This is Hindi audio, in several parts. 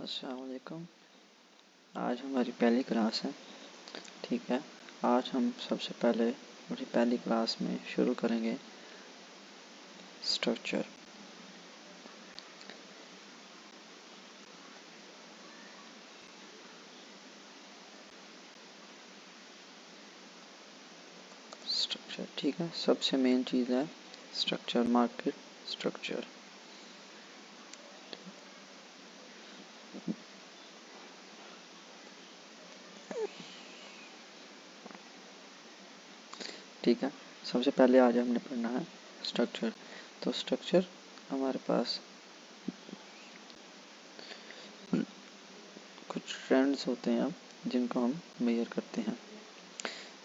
अस्सलाम वालेकुम। आज हमारी पहली क्लास है। ठीक है, आज हम सबसे पहले अपनी पहली क्लास में शुरू करेंगे स्ट्रक्चर। स्ट्रक्चर ठीक है, सबसे मेन चीज़ है स्ट्रक्चर, मार्केट स्ट्रक्चर। ठीक है, सबसे पहले आज हमने पढ़ना है स्ट्रक्चर। तो स्ट्रक्चर हमारे पास कुछ ट्रेंड्स होते हैं जिनको हम मेजर करते हैं,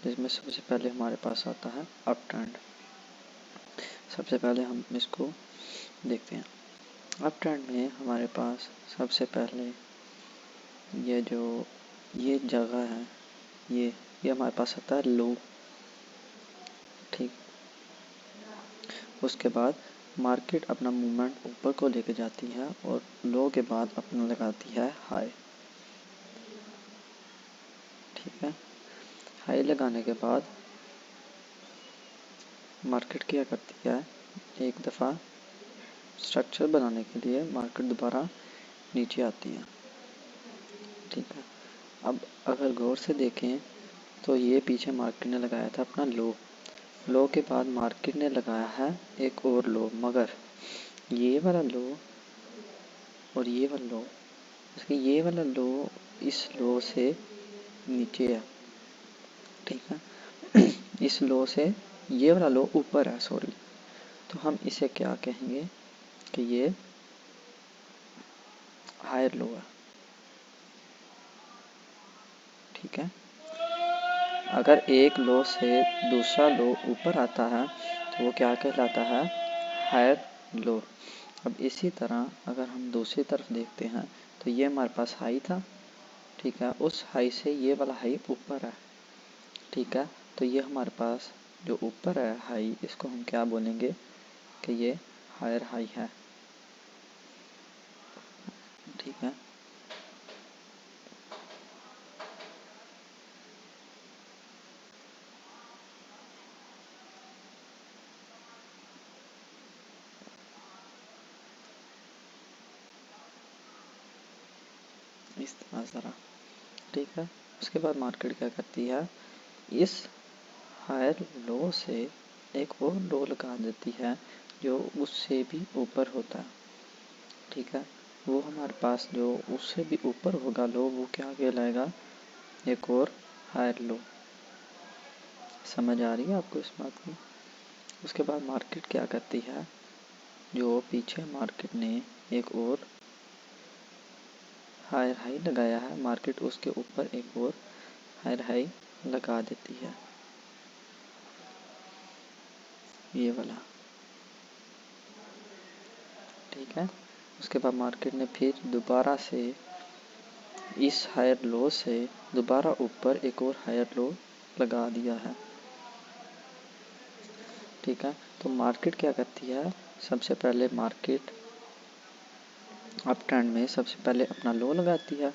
जिसमें सबसे पहले हमारे पास आता है अप ट्रेंड। सबसे पहले हम इसको देखते हैं। अप ट्रेंड में हमारे पास सबसे पहले ये जगह है, ये हमारे पास आता है लो। ठीक, उसके बाद मार्केट अपना मूवमेंट ऊपर को लेके जाती है और लो के बाद अपना लगाती है हाई। ठीक है, हाई लगाने के बाद मार्केट क्या करती है, एक दफ़ा स्ट्रक्चर बनाने के लिए मार्केट दोबारा नीचे आती है। ठीक है, अब अगर गौर से देखें तो ये पीछे मार्केट ने लगाया था अपना लो के बाद मार्केट ने लगाया है एक और लो, मगर ये वाला लो और ये वाला लो, ये वाला लो इस लो से नीचे है। ठीक है, इस लो से ये वाला लो ऊपर है, सॉरी, तो हम इसे क्या कहेंगे कि ये हायर लो है। ठीक है, अगर एक लो से दूसरा लो ऊपर आता है तो वो क्या कहलाता है, हायर लो। अब इसी तरह अगर हम दूसरी तरफ देखते हैं तो ये हमारे पास हाई था। ठीक है, उस हाई से ये वाला हाई ऊपर है। ठीक है, तो ये हमारे पास जो ऊपर है हाई, इसको हम क्या बोलेंगे कि ये हायर हाई है। ठीक है, इस तरह ज़रा। ठीक है, उसके बाद मार्केट क्या करती है, इस हायर लो से एक और लो लगा देती है जो उससे भी ऊपर होता है। ठीक है, वो हमारे पास जो उससे भी ऊपर होगा लो, वो क्या कहलाएगा, एक और हायर लो। समझ आ रही है आपको इस बात की। उसके बाद मार्केट क्या करती है, जो पीछे मार्केट ने एक और हायर हाई लगाया है, मार्केट उसके ऊपर एक और हायर हाई लगा देती है, ये वाला। ठीक है, उसके बाद मार्केट ने फिर दोबारा से इस हायर लो से दोबारा ऊपर एक और हायर लो लगा दिया है। ठीक है, तो मार्केट क्या करती है, सबसे पहले मार्केट अप ट्रेंड में सबसे पहले अपना लो लगाती है।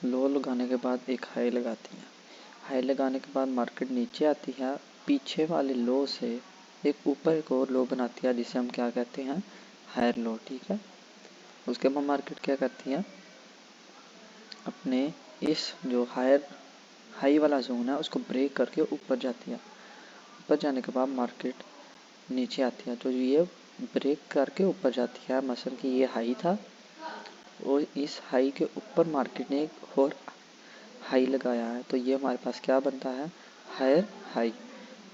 लो लगाने के बाद एक हाई लगाती है। हाई लगाने के बाद मार्केट नीचे आती है, पीछे वाले लो से एक ऊपर एक और लो बनाती है, जिसे हम क्या कहते हैं, हायर लो। ठीक है, उसके बाद मार्केट क्या करती है, अपने इस जो हाई वाला जोन है उसको ब्रेक करके ऊपर जाती है। ऊपर जाने के बाद मार्केट नीचे आती है, तो ये ब्रेक करके ऊपर जाती है। मसलन कि ये हाई था और इस हाई के ऊपर मार्केट ने एक और हाई लगाया है, तो ये हमारे पास क्या बनता है, हायर हाई।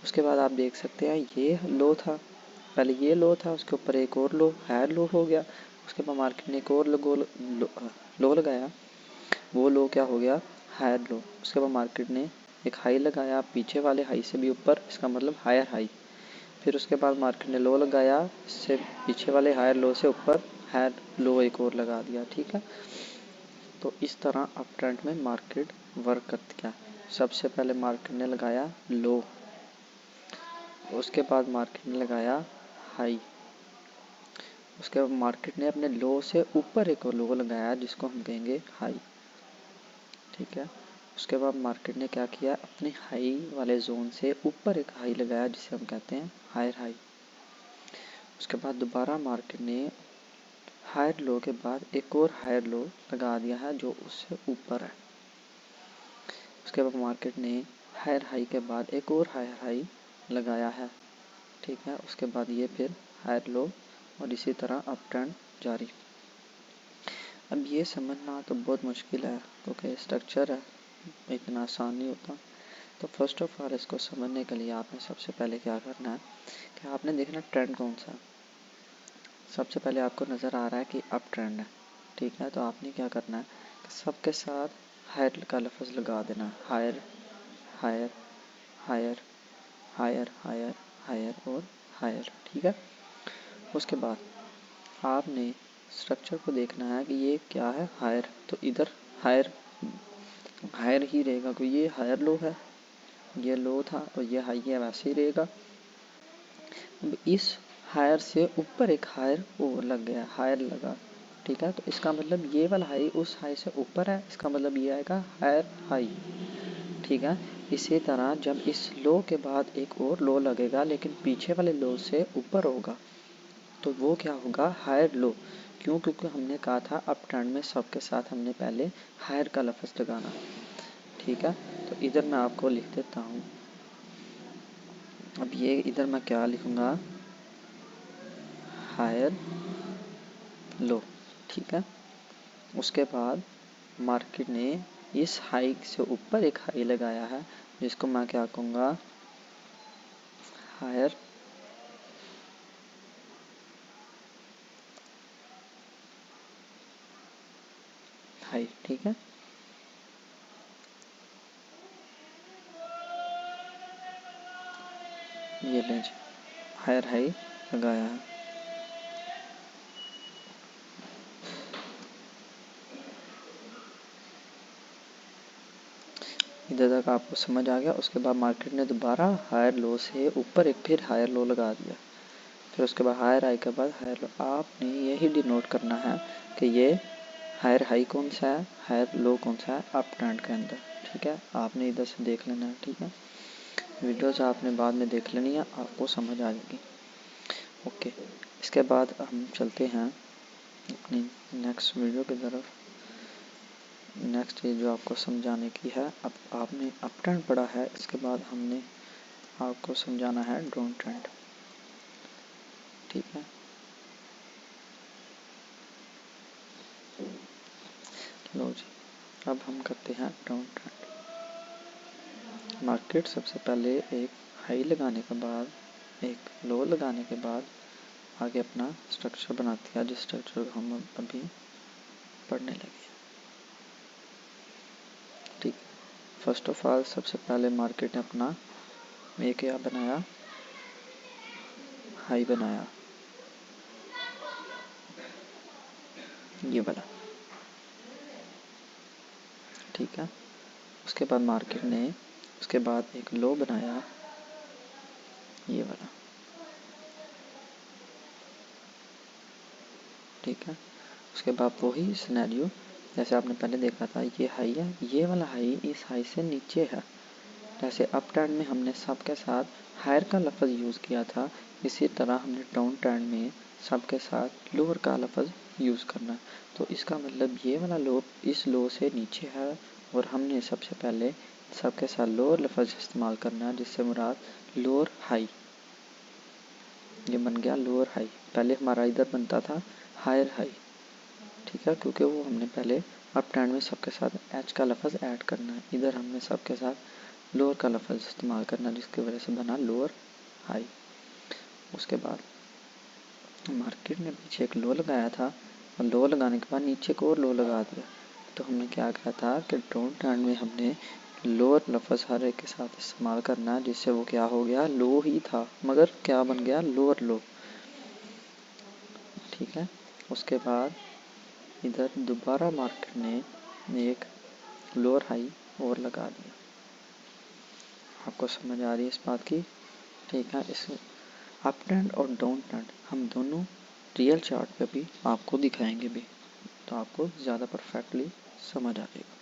उसके बाद आप देख सकते हैं ये लो था, पहले ये लो था, उसके ऊपर एक और लो, हायर लो हो गया। उसके बाद मार्केट ने एक और लो लगाया, वो लो क्या हो गया, हायर लो। उसके बाद मार्केट ने एक हाई लगाया, पीछे वाले हाई से भी ऊपर, इसका मतलब हायर हाई। फिर उसके बाद मार्केट ने लो लगाया, इससे पीछे वाले हायर लो से ऊपर हायर लो एक और लगा दिया। ठीक है, तो इस तरह अप ट्रेंड में मार्केट वर्क करती है। सबसे पहले मार्केट ने लगाया लो, उसके बाद मार्केट ने लगाया हाई, उसके बाद मार्केट ने अपने लो से ऊपर एक और लो लगाया जिसको हम कहेंगे हाई। ठीक है, उसके बाद मार्केट ने क्या किया, अपने हाई वाले जोन से ऊपर एक हाई लगाया जिसे हम कहते हैं हायर हाई। उसके बाद दोबारा मार्केट ने हायर लो के बाद एक और हायर लो लगा दिया है जो उससे ऊपर है। उसके बाद मार्केट ने हायर हाई के बाद एक और हायर हाई लगाया है। ठीक है, उसके बाद ये फिर हायर लो और इसी तरह अप ट्रेंड जारी। अब ये समझना तो बहुत मुश्किल है क्योंकि स्ट्रक्चर है, इतना आसान नहीं होता। तो फर्स्ट ऑफ ऑल इसको समझने के लिए आपने सबसे पहले क्या करना है कि आपने देखना ट्रेंड कौन सा। सबसे पहले आपको नज़र आ रहा है कि अप ट्रेंड है। ठीक है, तो आपने क्या करना है कि सबके साथ हायर का लफ्ज़ लगा देना, higher higher higher higher higher higher और हायर। ठीक है, उसके बाद आपने स्ट्रक्चर को देखना है कि ये क्या है, हायर, तो इधर हायर हायर ही रहेगा क्योंकि ये हायर लो है, ये लो था और ये हाई है, वैसे ही रहेगा। अब इस हायर से ऊपर एक हायर और लग गया, हायर लगा। ठीक है, तो इसका मतलब ये वाला हाई उस हाई से ऊपर है, इसका मतलब ये आएगा हायर हाई। ठीक है, इसी तरह जब इस लो के बाद एक और लो लगेगा लेकिन पीछे वाले लो से ऊपर होगा तो वो क्या होगा, हायर लो। क्यों, क्योंकि हमने कहा था अप ट्रेंड में सबके साथ हमने पहले हायर का लफ्ज़ लगाना। ठीक है, तो इधर मैं आपको लिख देता हूँ। अब ये इधर मैं क्या लिखूँगा, हायर लो। ठीक है, उसके बाद मार्केट ने इस हाई से ऊपर एक हाई लगाया है जिसको मैं क्या कहूँगा, हायर हाई। ठीक है, ये लें जी, हायर हाई लगाया है। इधर तक आपको समझ आ गया। उसके बाद मार्केट ने दोबारा हायर लो से ऊपर एक फिर हायर लो लगा दिया, फिर उसके बाद हायर हाई के बाद हायर लो। आपने यही डिनोट करना है कि ये हायर हाई कौन सा है, हायर लो कौन सा है अप ट्रेंड के अंदर। ठीक है, आपने इधर से देख लेना है। ठीक है, वीडियोस आपने बाद में देख लेनी है, आपको समझ आ जाएगी। ओके, इसके बाद हम चलते हैं अपनी नेक्स्ट वीडियो की तरफ। नेक्स्ट ये जो आपको समझाने की है, अब आपने अप ट्रेंड पढ़ा है, इसके बाद हमने आपको समझाना है डाउन ट्रेंड। ठीक है, लो जी, अब हम करते हैं डाउन ट्रेंड। मार्केट सबसे पहले एक हाई लगाने के बाद एक लो लगाने के बाद आगे अपना स्ट्रक्चर बनाती है, जिस स्ट्रक्चर को हम अभी पढ़ने लगे। ठीक, फर्स्ट ऑफ ऑल सबसे पहले मार्केट ने अपना ये क्या बनाया, हाई बनाया, ये वाला। ठीक है, उसके बाद मार्केट ने उसके बाद एक लो बनाया, ये वाला। ठीक है, उसके बाद वही सिनेरियो जैसे आपने पहले देखा था, ये हाई है, ये वाला हाई इस हाई से नीचे है। जैसे अप ट्रेंड में हमने सबके साथ हायर का लफ्ज़ यूज़ किया था, इसी तरह हमने डाउन ट्रेंड में सबके साथ लोअर का लफ्ज़ यूज़ करना। तो इसका मतलब ये वाला लो इस लो से नीचे है और हमने सबसे पहले सबके साथ लोअर लफ्ज़ इस्तेमाल करना है, जिससे मुराद लोअर हाई। ये बन गया लोअर हाई। पहले हमारा इधर बनता था हायर हाई। ठीक है, क्योंकि वो हमने पहले अप ट्रेंड में सबके साथ एच का लफ्ज़ ऐड करना है, इधर हमने सबके साथ लोअर का लफ्ज़ इस्तेमाल करना, जिसकी वजह से बना लोअर हाई। उसके बाद मार्केट ने पीछे एक लो लगाया था और लो लगाने के बाद नीचे को और लो लगा दिया। तो हमने क्या कहा था कि डाउन ट्रेंड में हमने लोअर लफ्ज़ हर एक के साथ इस्तेमाल करना है, जिससे वो क्या हो गया, लो ही था मगर क्या बन गया, लोअर लो। ठीक है, उसके बाद इधर दोबारा मार्केट ने एक लोअर हाई और लगा दिया। आपको समझ आ रही है इस बात की। ठीक है, इस अप ट्रेंड और डाउन ट्रेंड हम दोनों रियल चार्ट पे भी आपको दिखाएंगे भी, तो आपको ज़्यादा परफेक्टली समझ आ जाएगा।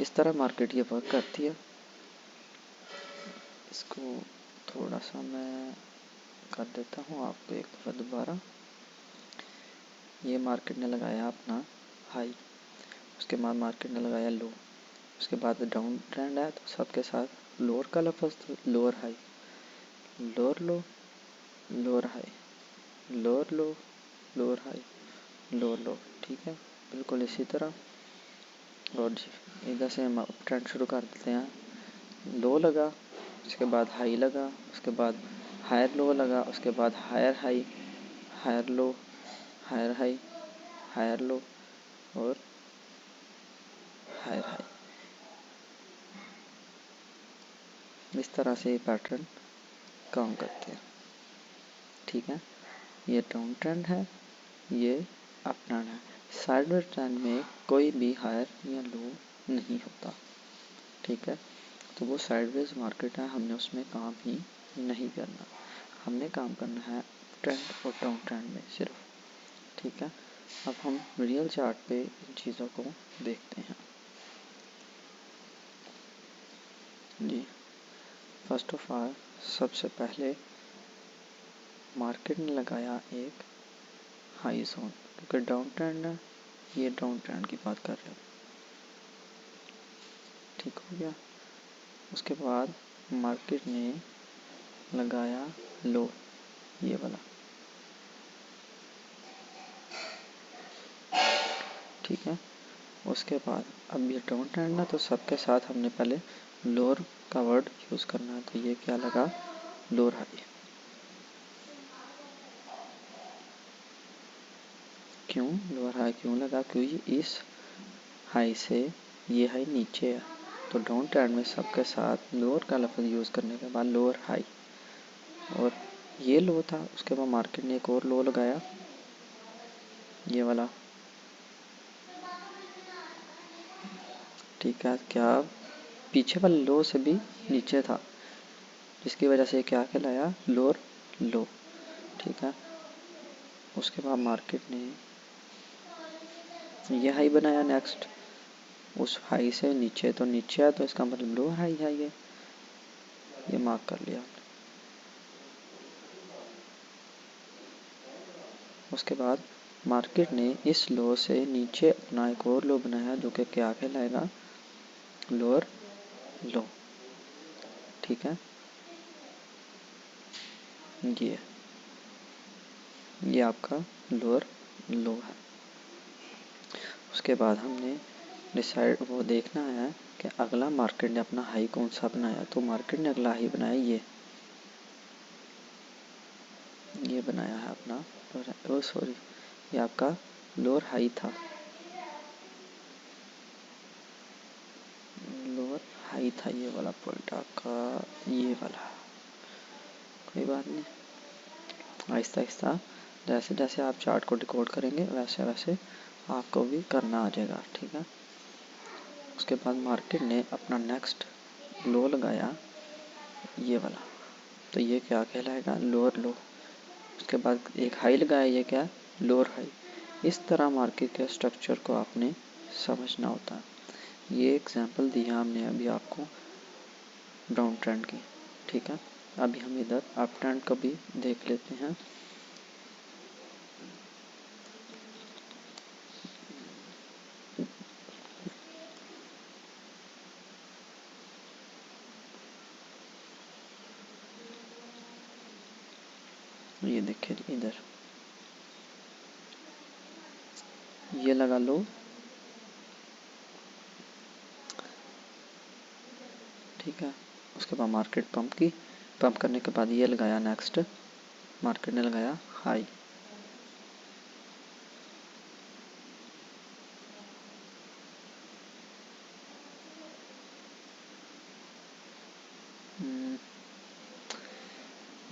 इस तरह मार्केट ये वर्क करती है। इसको थोड़ा सा मैं कर देता हूँ आपको एक बार दोबारा। ये मार्केट ने लगाया अपना हाई, उसके बाद मार्केट ने लगाया लो, उसके बाद डाउन ट्रेंड है तो सबके साथ लोअर का लफ्ज़, तो लोअर हाई, लोअर लो, लोअर हाई, लोअर लो, लोअर हाई, लोअर लो। ठीक है, बिल्कुल इसी तरह। और जी इधर से हम ट्रेंड शुरू कर देते हैं। लो लगा, उसके बाद हाई लगा, उसके बाद हायर लो लगा, उसके बाद higher high, higher low, higher high, higher low और हायर हाई। इस तरह से ये पैटर्न काम करते हैं। ठीक है, ये डाउन ट्रेंड है, ये अप ट्रेंड है। साइडवेज ट्रेंड में कोई भी हायर या लो नहीं होता। ठीक है, तो वो साइडवेज मार्केट है, हमने उसमें काम ही नहीं करना। हमने काम करना है ट्रेंड और डाउन ट्रेंड में सिर्फ। ठीक है, अब हम रियल चार्ट पे इन चीज़ों को देखते हैं। जी फर्स्ट ऑफ ऑल सबसे पहले मार्केट ने लगाया एक हाई जोन, क्योंकि डाउन ट्रेंड है, ये डाउन ट्रेंड की बात कर रहे हैं। ठीक हो गया। उसके बाद मार्केट ने लगाया लो, ये वाला। ठीक है, उसके बाद अब ये डाउन ट्रेंड है तो सबके साथ हमने पहले लोअर का वर्ड यूज़ करना है। तो ये क्या लगा, लोअर हाई। क्यों लोअर हाई क्यों लगा, क्योंकि इस हाई से ये हाई नीचे है, तो डाउन ट्रेंड में सबके साथ लोअर का लफ्ज़ यूज़ करने के बाद लोअर हाई। और ये लो था, उसके बाद मार्केट ने एक और लो लगाया, ये वाला। ठीक है, क्या पीछे वाले लो से भी नीचे था, जिसकी वजह से क्या कहलाया, लोअर लो। ठीक है, उसके बाद मार्केट ने ये हाई बनाया नेक्स्ट, उस हाई से नीचे, तो नीचे है तो इसका मतलब लो हाई है, ये मार्क कर लिया। उसके बाद मार्केट ने इस लो से नीचे अपना एक और लो बनाया, जो कि क्या कहलाएगा, लोअर लो। ठीक है, ये आपका लोअर लो है। उसके बाद हमने डिसाइड वो देखना है कि अगला मार्केट ने अपना हाई कौन सा बनाया। तो मार्केट ने अगला हाई बनाया ये बनाया है अपना, ओ सॉरी, ये आपका लोअर हाई था, लोअर हाई था ये वाला पॉइंट आपका, ये वाला। कोई बात नहीं, आहिस्ता आहिस्ता जैसे जैसे आप चार्ट को डिकोड करेंगे वैसे वैसे आपको भी करना आ जाएगा। ठीक है, उसके बाद मार्केट ने अपना नेक्स्ट लो लगाया, ये वाला। तो ये क्या कहलाएगा, लोअर लो। उसके बाद एक हाई लगाया, ये क्या, लोअर हाई। इस तरह मार्केट के स्ट्रक्चर को आपने समझना होता है। ये एग्जांपल दिया हमने अभी आपको डाउन ट्रेंड की। ठीक है, अभी हम इधर अप ट्रेंड को भी देख लेते हैं। ये देखिए इधर ये लगा लो, ठीक है। उसके बाद मार्केट पंप की, पंप करने के बाद ये लगाया नेक्स्ट, मार्केट ने लगाया हाई।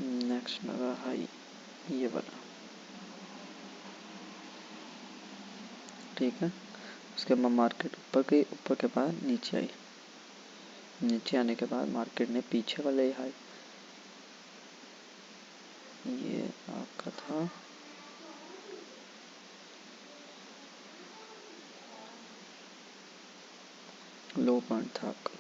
नेक्स्ट लगा हाई, ये वाला। ठीक है, उसके बाद मार्केट ऊपर गई, ऊपर के बाद नीचे आई, नीचे आने के बाद मार्केट ने पीछे वाले हाई, ये आपका था लो पॉइंट था आपका।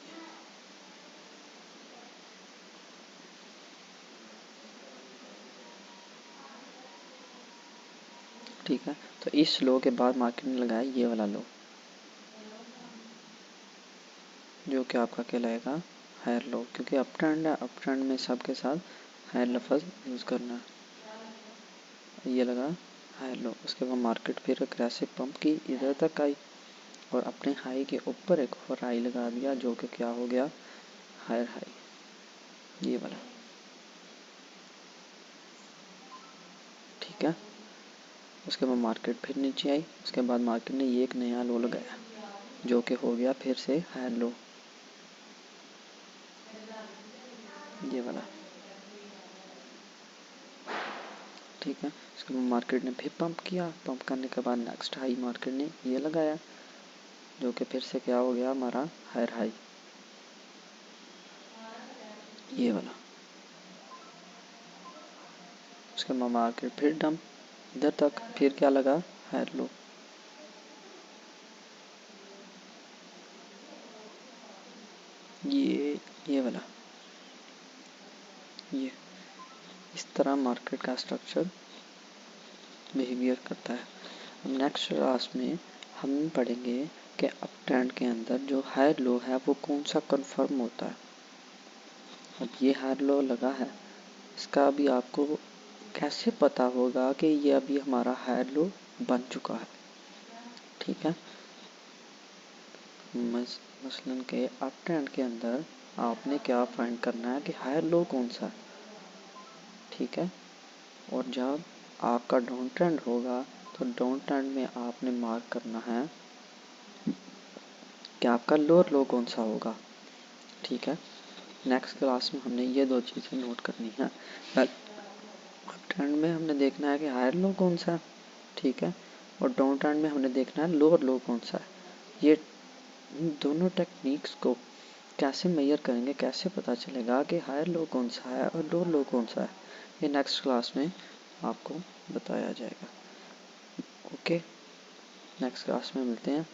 ठीक है, तो इस लो के बाद मार्केट ने लगाया ये वाला लो, जो कि आपका कहलाएगा हायर लो, क्योंकि अप ट्रेंड है, अप ट्रेंड में सबके साथ हायर लफ्ज़ यूज़ करना है। ये लगा हायर लो। उसके बाद मार्केट फिर अग्रेसिव पंप की इधर तक आई और अपने हाई के ऊपर एक और हाई लगा दिया, जो कि क्या हो गया, हायर हाई, ये वाला। ठीक है, उसके बाद मार्केट फिर नीचे आई। उसके बाद मार्केट ने ये एक नया लो लगाया, जो कि हो गया फिर से हायर लो, ये वाला। ठीक है, उसके बाद मार्केट ने फिर पंप किया। पंप करने के बाद नेक्स्ट हाई मार्केट ने ये लगाया, जो कि फिर से क्या हो गया हमारा हायर हाई, ये वाला। उसके बाद मार्केट फिर डंप इधर तक, फिर क्या लगा, हायर लो, ये वाला। ये इस तरह मार्केट का स्ट्रक्चर बिहेवियर करता है। अब नेक्स्ट क्लास में हम पढ़ेंगे कि अप ट्रेंड के अंदर जो हायर लो है वो कौन सा कंफर्म होता है। अब ये हायर लो लगा है, इसका अभी आपको कैसे पता होगा कि ये अभी हमारा हायर लो बन चुका है। ठीक है, मसलन के अप ट्रेंड के अंदर आपने क्या फाइंड करना है कि हायर लो कौन सा है। ठीक है, और जब आपका डाउन ट्रेंड होगा तो डाउन ट्रेंड में आपने मार्क करना है कि आपका लोअर लो कौन सा होगा। ठीक है, नेक्स्ट क्लास में हमने ये दो चीज़ें नोट करनी है। अप ट्रेंड में हमने देखना है कि हायर लो कौन सा है, ठीक है, और डाउन ट्रेंड में हमने देखना है लोअर लो कौन सा है। ये दोनों टेक्निक्स को कैसे मेजर करेंगे, कैसे पता चलेगा कि हायर लो कौन सा है और लोअर लो कौन सा है, ये नेक्स्ट क्लास में आपको बताया जाएगा। ओके, नेक्स्ट क्लास में मिलते हैं।